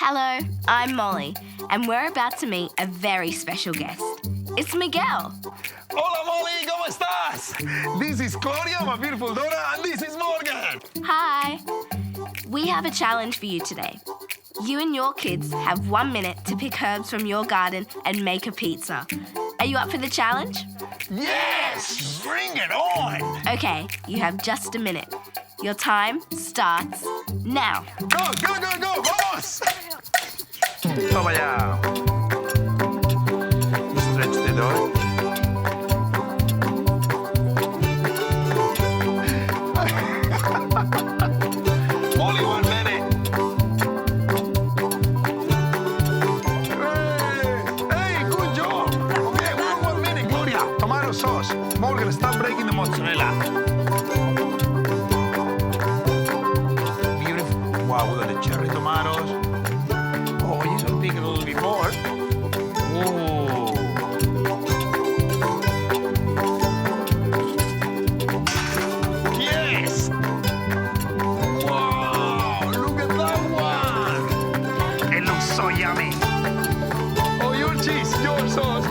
Hello, I'm Molly, and we're about to meet a very special guest. It's Miguel. Hola, Molly, ¿cómo estás? This is Claudia, my beautiful daughter, and this is Morgan. Hi. We have a challenge for you today. You and your kids have 1 minute to pick herbs from your garden and make a pizza. Are you up for the challenge? Yes! Bring it on! Okay, you have just a minute. Your time starts now. Go, go, go, go! Vamos! Toma ya. Stretch the door. Only 1 minute. Hey, good job. Okay, 1 minute, Gloria. Tomato sauce. Morgan, stop breaking the mozzarella. Beautiful. Wow, we got the cherry tomatoes. Oh, you should pick a little bit more. Whoa. Yes! Wow, look at that one! It looks so yummy. Oh, your cheese, your sauce.